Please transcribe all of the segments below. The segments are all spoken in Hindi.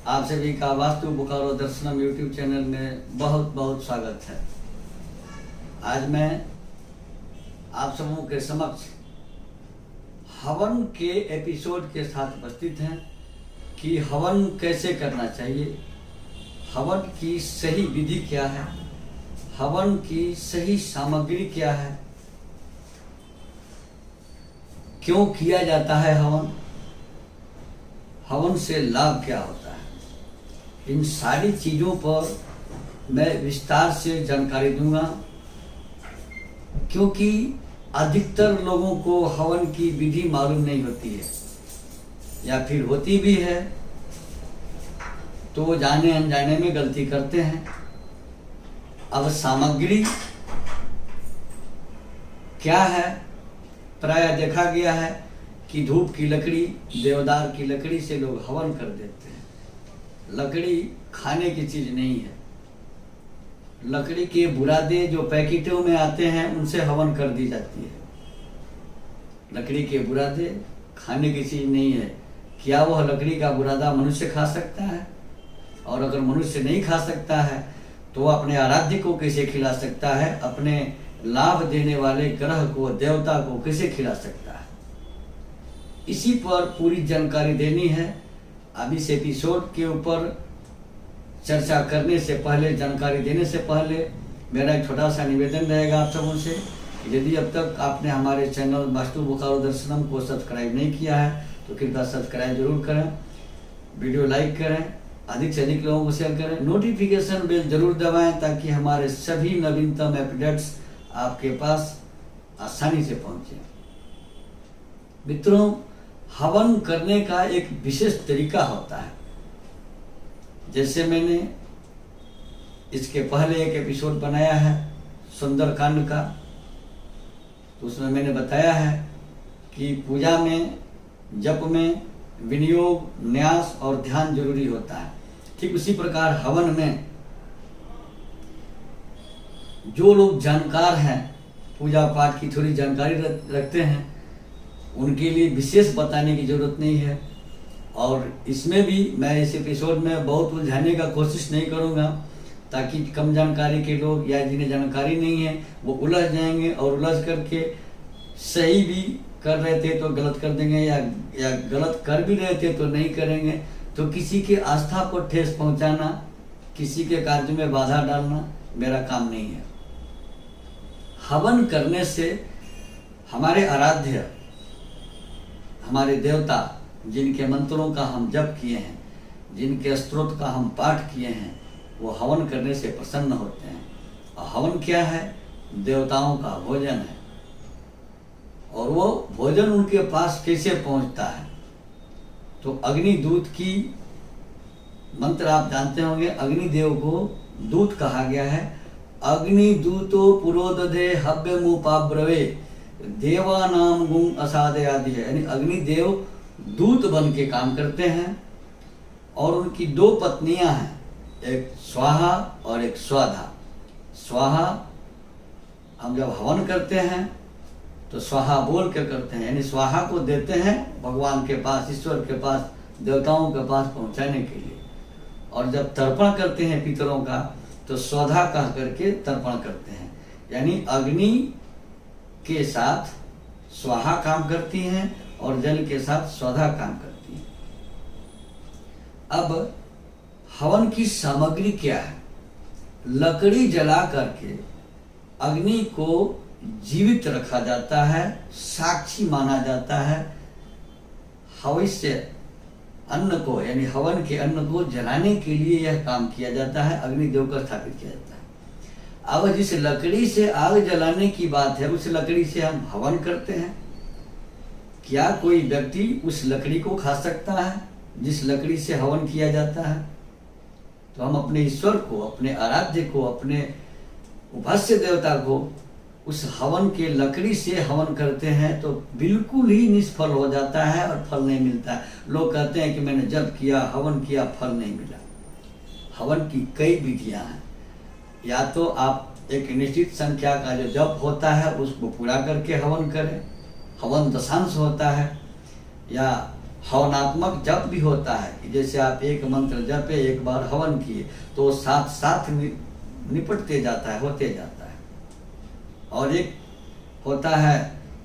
आप सभी का वास्तु बोकारो दर्शनम यूट्यूब चैनल में बहुत बहुत स्वागत है। आज मैं आप सबों के समक्ष हवन के एपिसोड के साथ उपस्थित हैं कि हवन कैसे करना चाहिए, हवन की सही विधि क्या है, हवन की सही सामग्री क्या है, क्यों किया जाता है हवन, हवन से लाभ क्या होता है। इन सारी चीज़ों पर मैं विस्तार से जानकारी दूंगा, क्योंकि अधिकतर लोगों को हवन की विधि मालूम नहीं होती है, या फिर होती भी है तो जाने अनजाने में गलती करते हैं। अब सामग्री क्या है, प्रायः देखा गया है कि धूप की लकड़ी, देवदार की लकड़ी से लोग हवन कर देते हैं। लकड़ी खाने की चीज नहीं है। लकड़ी के बुरादे जो पैकेटों में आते हैं उनसे हवन कर दी जाती है। लकड़ी के बुरादे खाने की चीज नहीं है। क्या वह लकड़ी का बुरादा मनुष्य खा सकता है? और अगर मनुष्य नहीं खा सकता है तो अपने आराध्य को कैसे खिला सकता है? अपने लाभ देने वाले ग्रह को, देवता को कैसे खिला सकता है? इसी पर पूरी जानकारी देनी है। अब इस एपिसोड के ऊपर चर्चा करने से पहले, जानकारी देने से पहले मेरा एक छोटा सा निवेदन रहेगा आप सबों से। यदि अब तक आपने हमारे चैनल वास्तु बोकारो दर्शनम को सब्सक्राइब नहीं किया है तो कृपया सब्सक्राइब जरूर करें, वीडियो लाइक करें, अधिक से अधिक लोगों को शेयर करें, नोटिफिकेशन बेल जरूर दबाएं ताकि हमारे सभी नवीनतम अपडेट्स आपके पास आसानी से पहुंचे। मित्रों, हवन करने का एक विशेष तरीका होता है। जैसे मैंने इसके पहले एक एपिसोड बनाया है सुंदरकांड का, तो उसमें मैंने बताया है कि पूजा में, जप में विनियोग, न्यास और ध्यान जरूरी होता है। ठीक उसी प्रकार हवन में जो लोग जानकार हैं, पूजा पाठ की थोड़ी जानकारी रखते हैं, उनके लिए विशेष बताने की जरूरत नहीं है। और इसमें भी मैं इस एपिसोड में बहुत उलझाने का कोशिश नहीं करूंगा, ताकि कम जानकारी के लोग या जिन्हें जानकारी नहीं है वो उलझ जाएंगे और उलझ करके सही भी कर रहे थे तो गलत कर देंगे, या गलत कर भी रहे थे तो नहीं करेंगे। तो किसी के आस्था को ठेस पहुंचाना, किसी के कार्य में बाधा डालना मेरा काम नहीं है। हवन करने से हमारे आराध्य, हमारे देवता, जिनके मंत्रों का हम जप किए हैं, जिनके स्तोत्र का हम पाठ किए हैं, वो हवन करने से प्रसन्न होते हैं। और हवन क्या है? देवताओं का भोजन है। और वो भोजन उनके पास कैसे पहुंचता है? तो अग्निदूत की मंत्र आप जानते होंगे। अग्निदेव को दूत कहा गया है। अग्निदूतो पुरोदधे हव्यमुपाब्रवे देवानाम गुण असादयादि है, यानी अग्निदेव दूत बन के काम करते हैं। और उनकी दो पत्नियां हैं, एक स्वाहा और एक स्वाधा। स्वाहा हम जब हवन करते हैं तो स्वाहा बोल के करते हैं, यानी स्वाहा को देते हैं भगवान के पास, ईश्वर के पास, देवताओं के पास पहुंचाने के लिए। और जब तर्पण करते हैं पितरों का तो स्वधा कह करके तर्पण करते हैं, यानी अग्नि के साथ स्वाहा काम करती हैं और जल के साथ स्वधा काम करती हैं। अब हवन की सामग्री क्या है? लकड़ी जला करके अग्नि को जीवित रखा जाता है, साक्षी माना जाता है। हविष्य अन्न को, यानी हवन के अन्न को जलाने के लिए यह काम किया जाता है, अग्निदेव को स्थापित किया जाता है। अब जिस लकड़ी से आग जलाने की बात है, उस लकड़ी से हम हवन करते हैं। क्या कोई व्यक्ति उस लकड़ी को खा सकता है जिस लकड़ी से हवन किया जाता है? तो हम अपने ईश्वर को, अपने आराध्य को, अपने उपास्य देवता को उस हवन के लकड़ी से हवन करते हैं तो बिल्कुल ही निष्फल हो जाता है और फल नहीं मिलता है। लोग कहते हैं कि मैंने जप किया, हवन किया, फल नहीं मिला। हवन की कई विधियां हैं। या तो आप एक निश्चित संख्या का जो जप होता है उसको पूरा करके हवन करें, हवन दशांश होता है, या हवनात्मक जप भी होता है कि जैसे आप एक मंत्र जपे, एक बार हवन किए तो साथ साथ निपटते जाता है, होते जाता है। और एक होता है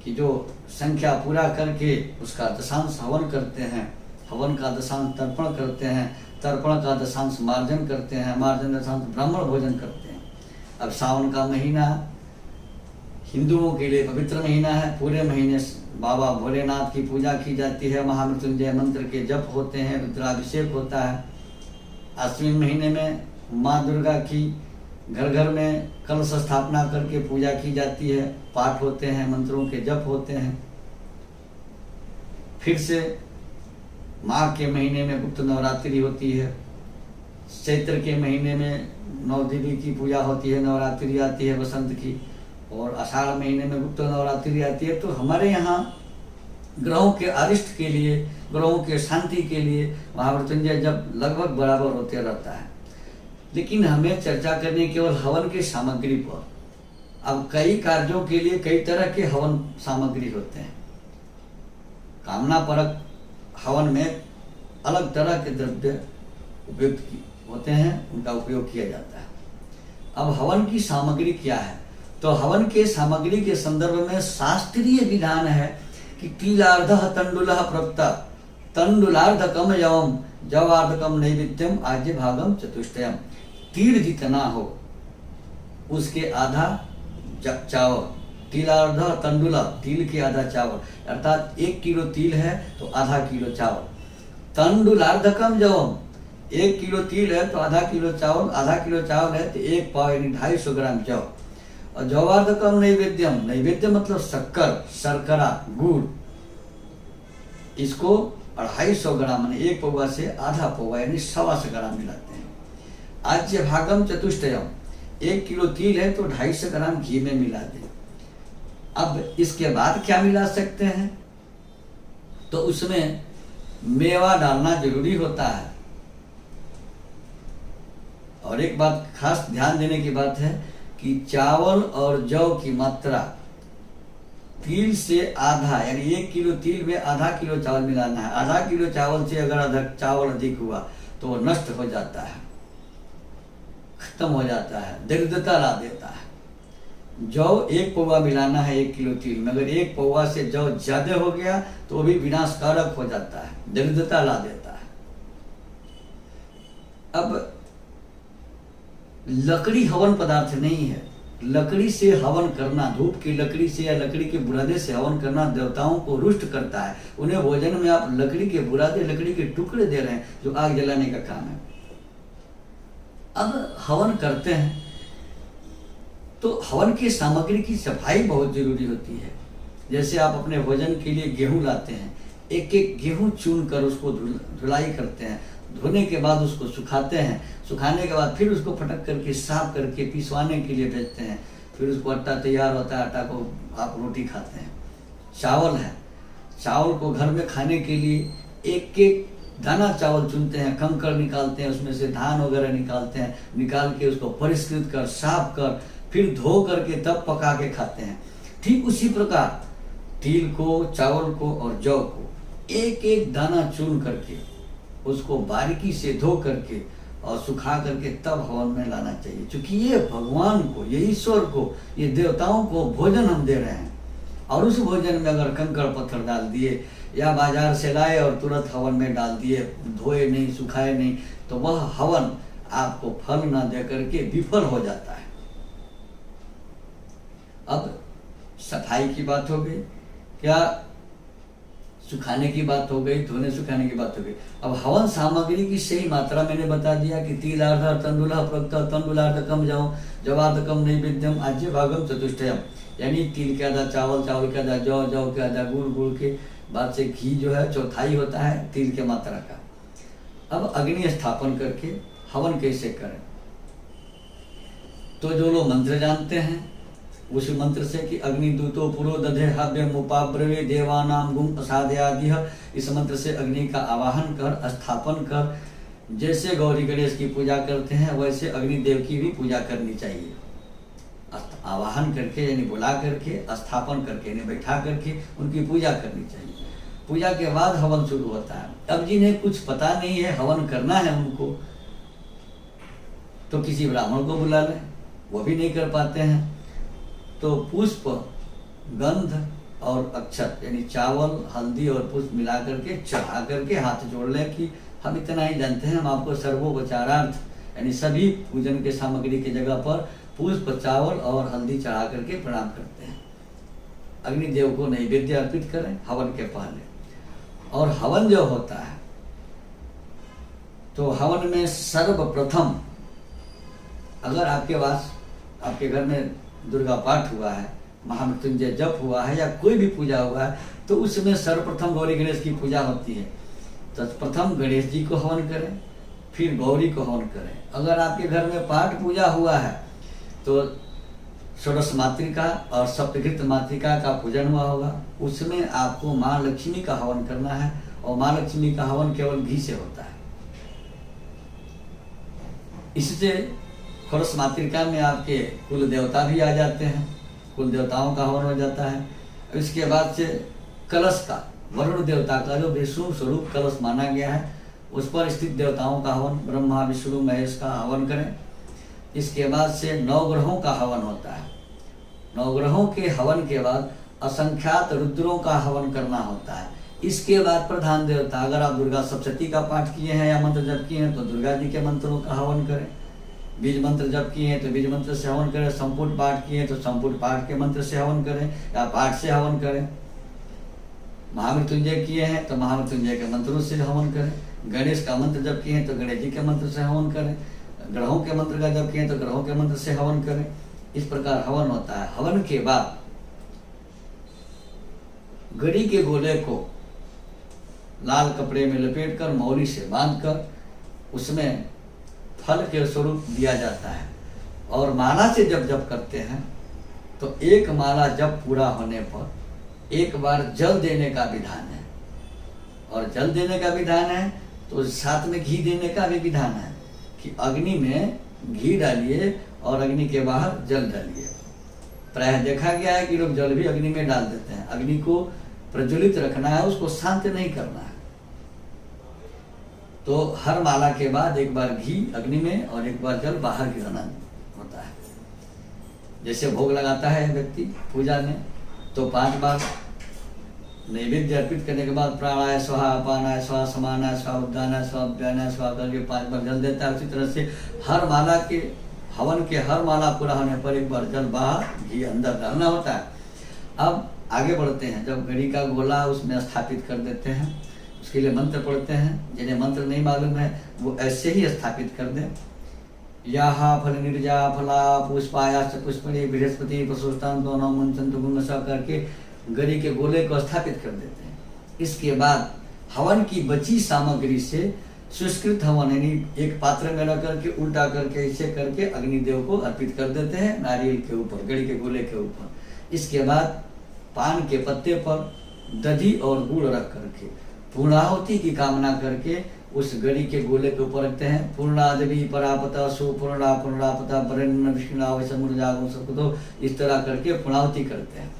कि जो संख्या पूरा करके उसका दशांश हवन करते हैं, हवन का दशांश तर्पण करते हैं, तर्पण का दशांश मार्जन करते हैं, मार्जन दशांश ब्राह्मण भोजन करते हैं। अब सावन का महीना हिंदुओं के लिए पवित्र महीना है। पूरे महीने बाबा भोलेनाथ की पूजा की जाती है, महामृत्युंजय मंत्र के जप होते हैं, रुद्राभिषेक होता है। आश्विन महीने में माँ दुर्गा की घर घर में कलश स्थापना करके पूजा की जाती है, पाठ होते हैं, मंत्रों के जप होते हैं। फिर से माघ के महीने में गुप्त नवरात्रि होती है। चैत्र के महीने में नौ देवी की पूजा होती है, नवरात्रि आती है बसंत की। और आषाढ़ महीने में गुप्त नवरात्रि आती है। तो हमारे यहाँ ग्रहों के अरिष्ट के लिए, ग्रहों के शांति के लिए महामृत्युंजय जब लगभग बराबर होते रहता है। लेकिन हमें चर्चा करनी केवल हवन की सामग्री पर। अब कई कार्यों के लिए कई तरह के हवन सामग्री होते हैं। कामना परक हवन में अलग तरह के द्रव्य उपयुक्त होते हैं, उनका उपयोग किया जाता है। अब हवन की सामग्री क्या है? तो हवन के सामग्री के संदर्भ में शास्त्रीय विधान है कि तिलार्धः तंडुलः प्रोक्तः तंडुलार्धकम यवम जवार्धकम नैवेद्यम आज्य भागम चतुष्टयम। तिल जितना हो उसके आधा चावल, तिलार्धः तंडुला, तिल के आधा चावल, अर्थात 1 किलो तिल है तो आधा किलो चावल। तंडुलार्धकम जवम, 1 किलो तिल है तो आधा किलो चावल, आधा किलो चावल है तो 1 पाव यानी 250 ग्राम जौ। और जवार्धकम नैवेद्यम, नैवेद्य मतलब शक्कर, शर्करा, गुड़, इसको 250 ग्राम यानी 1 पौवा से आधा पौवा यानी 125 ग्राम मिलाते हैं। आज्य भागम चतुष्टयम, 1 किलो तिल है तो 250 ग्राम घी में मिला दें। अब इसके बाद क्या मिला सकते हैं? तो उसमें मेवा डालना जरूरी होता है। और एक बात खास ध्यान देने की बात है कि चावल और जौ की मात्रा तिल से आधा यानी 1 किलो तिल में आधा किलो चावल मिलाना है। आधा किलो चावल से अगर आधा चावल अधिक हुआ तो वो नष्ट हो जाता है, खत्म हो जाता है, दरिद्रता ला देता है। जौ 1 पौवा मिलाना है 1 किलो तिल में। अगर 1 पौवा से जौ ज्यादा हो गया तो वो भी विनाशकारक हो जाता है, दरिद्रता ला देता है। अब लकड़ी हवन पदार्थ नहीं है। लकड़ी से हवन करना, धूप की लकड़ी से या लकड़ी के बुरादे से हवन करना देवताओं को रुष्ट करता है। उन्हें भोजन में आप लकड़ी के बुरादे, लकड़ी के टुकड़े दे रहे हैं जो आग जलाने का काम है। अब हवन करते हैं तो हवन की सामग्री की सफाई बहुत जरूरी होती है। जैसे आप अपने भोजन के लिए गेहूं लाते हैं, एक एक गेहूं चुन कर उसको धुलाई करते हैं, धोने के बाद उसको सुखाते हैं, सुखाने के बाद फिर उसको फटक करके साफ करके पिसवाने के लिए भेजते हैं, फिर उसको आटा तैयार होता है, आटा को आप रोटी खाते हैं। चावल है, चावल को घर में खाने के लिए एक एक दाना चावल चुनते हैं, कंकड़ निकालते हैं, उसमें से धान वगैरह निकालते हैं, निकाल के उसको परिष्कृत कर साफ कर फिर धो करके तब पका के खाते हैं। ठीक उसी प्रकार तिल को, चावल को और जौ को एक एक दाना चुन करके उसको बारीकी से धो करके और सुखा करके तब हवन में लाना चाहिए। क्योंकि ये भगवान को, ये ईश्वर को, ये देवताओं को भोजन हम दे रहे हैं। और उस भोजन में अगर कंकड़ पत्थर डाल दिए या बाजार से लाए और तुरंत हवन में डाल दिए, धोए नहीं, सुखाए नहीं, तो वह हवन आपको फल न दे करके विफल हो जाता है। अब सफाई की बात हो गई, क्या सुखाने की बात हो गई, धोने सुखाने की बात हो गई। अब हवन सामग्री की सही मात्रा मैंने बता दिया कि तिलार्ध तंडुलः प्रोक्तः तंडुलार्धकम जवार्धकम नैवेद्यम आज्य भागम चतुष्टयम, यानी तिल के आधा चावल, चावल के आधा जौ, जौ के आधा गुड़, गुड़ के बाद से घी जो है चौथाई होता है तिल के मात्रा का। अब अग्नि स्थापन करके हवन कैसे करें? तो जो लोग मंत्र जानते हैं उस मंत्र से कि अग्निदूतो पुरो दधे हव्यम उपाब्रवे देवानाम गुम असाध्यादि, इस मंत्र से अग्नि का आवाहन कर, स्थापन कर। जैसे गौरी गणेश की पूजा करते हैं वैसे अग्निदेव की भी पूजा करनी चाहिए। आवाहन करके यानी बुला करके, स्थापन करके यानी बैठा करके उनकी पूजा करनी चाहिए। पूजा के बाद हवन शुरू होता है। अब जिन्हें कुछ पता नहीं है हवन करना है उनको, तो किसी ब्राह्मण को बुला लें, वो भी नहीं कर पाते हैं। तो पुष्प, गंध और अक्षत यानी चावल, हल्दी और पुष्प मिला करके चढ़ा करके हाथ जोड़ लें कि हम इतना ही जानते हैं, हम आपको सर्वोपचारार्थ यानी सभी पूजन के सामग्री की जगह पर पुष्प, चावल और हल्दी चढ़ा करके प्रणाम करते हैं। अग्निदेव को नैवेद्य अर्पित करें हवन के पहले। और हवन जो होता है तो हवन में सर्वप्रथम, अगर आपके पास आपके घर में दुर्गा पाठ हुआ है, महामृत्युंजय जप हुआ है या कोई भी पूजा हुआ है, तो उसमें सर्वप्रथम गौरी गणेश की पूजा होती है। तो प्रथम गणेश जी को हवन करें, फिर गौरी को हवन करें। अगर आपके घर में पाठ पूजा हुआ है तो षोडश मातृका और सप्तकृत मातृका का पूजन हुआ होगा, उसमें आपको माँ लक्ष्मी का हवन करना है। और माँ लक्ष्मी का हवन केवल घी से होता है। इससे षोडश मातृका में आपके कुल देवता भी आ जाते हैं, कुल देवताओं का हवन हो जाता है। इसके बाद से कलश का, वरुण देवता का जो विष्णु स्वरूप कलश माना गया है, उस पर स्थित देवताओं का हवन, ब्रह्मा विष्णु महेश का हवन करें। इसके बाद से नवग्रहों का हवन होता है। नवग्रहों के हवन के बाद असंख्यात रुद्रों का हवन करना होता है। इसके बाद प्रधान देवता, अगर आप दुर्गा सप्तशती का पाठ किए हैं या मंत्र जप किए हैं तो दुर्गा जी के मंत्रों का हवन करें। बीज मंत्र जप किए हैं तो बीज मंत्र से हवन करें। संपुट पाठ किए हैं तो संपुट पाठ के मंत्र से हवन करें या पाठ से हवन करें। महामृत्युंजय किए हैं तो महामृत्युंजय के मंत्रों से हवन करें। गणेश का मंत्र जप किए हैं तो गणेश जी के मंत्र से हवन करें। ग्रहों के मंत्र का जप किए हैं तो ग्रहों के मंत्र से हवन करें। इस प्रकार हवन होता है। हवन के बाद गरी के गोले को लाल कपड़े में लपेटकर मौली से बांधकर उसमें फल के स्वरूप दिया जाता है। और माला से जब जप करते हैं तो एक माला जब पूरा होने पर एक बार जल देने का विधान है। और जल देने का विधान है तो साथ में घी देने का भी विधान है कि अग्नि में घी डालिए और अग्नि के बाहर जल डालिए। प्रायः देखा गया है कि लोग जल भी अग्नि में डाल देते हैं। अग्नि को प्रज्वलित रखना है, उसको शांत नहीं करना है। तो हर माला के बाद एक बार घी अग्नि में और एक बार जल बाहर गिराना होता है। जैसे भोग लगाता है व्यक्ति पूजा में तो 5 बार नैवेद्य अर्पित करने के बाद प्राणाय स्वाहा, अपानाय स्वाहा, समानाय स्वाहा, उद्गानाय स्वाहा, व्यानाय स्वाहा करके 5 बार जल देता है। उसी तरह से हर माला के हवन के हर माला पूरा होने पर एक बार जल बाहर, घी अंदर डालना होता है। अब आगे बढ़ते हैं। जब घड़ी का गोला उसमें स्थापित कर देते हैं, उसके लिए मंत्र पढ़ते हैं। जिन्हें मंत्र नहीं मालूम है वो ऐसे ही स्थापित कर दें। याहा फल निर्जा फला पुष्पायाश्च पुष्पणे बृहस्पति प्रसूष्टान दोनों मुंचंतु गुणसा करके गरी के गोले को स्थापित कर देते हैं। इसके बाद हवन की बची सामग्री से सुष्कृत हवन यानी एक पात्र में रख करके उल्टा करके ऐसे करके अग्निदेव को अर्पित कर देते हैं नारियल के ऊपर, गड़ी के गोले के ऊपर। इसके बाद पान के पत्ते पर दधी और गुड़ रख करके पूर्णाहुति की कामना करके उस गड़ी के गोले के ऊपर रखते हैं। पूर्णादेवी परापता सुपूर्णा पूर्णापता वरेण्य विष्णुजागो सबको इस तरह करके पूर्णाहुति करते हैं।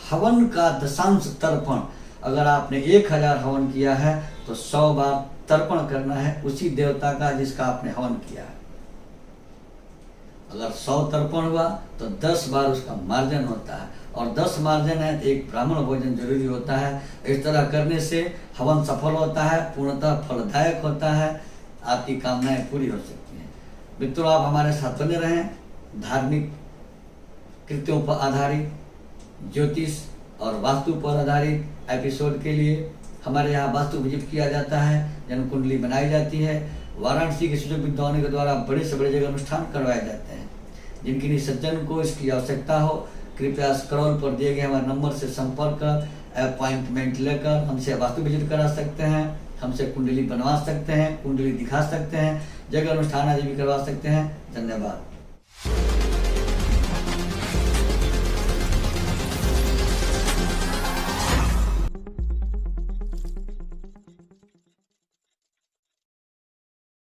हवन का दशांश तर्पण, अगर आपने 1000 हवन किया है तो 100 बार तर्पण करना है उसी देवता का जिसका आपने हवन किया है। अगर 100 तर्पण हुआ तो 10 बार उसका मार्जन होता है, और 10 मार्जन है तो एक ब्राह्मण भोजन जरूरी होता है। इस तरह करने से हवन सफल होता है, पूर्णतः फलदायक होता है, आपकी कामनाएं पूरी हो सकती हैं। मित्रों, आप हमारे साथ बने रहें। धार्मिक कृत्यों पर आधारित, ज्योतिष और वास्तु पर आधारित एपिसोड के लिए हमारे यहाँ वास्तु विजिट किया जाता है, जन्म कुंडली बनाई जाती है। वाराणसी के सुजोग विद्वानों के द्वारा बड़े से बड़े जगह अनुष्ठान करवाए जाते हैं। जिनके लिए सज्जन को इसकी आवश्यकता हो कृपया स्क्रॉल पर दिए गए हमारे नंबर से संपर्क कर अपॉइंटमेंट लेकर हमसे वास्तु विजिट करा सकते हैं, हमसे कुंडली बनवा सकते हैं, कुंडली दिखा सकते हैं, जगह अनुष्ठान आदि भी करवा सकते हैं। धन्यवाद।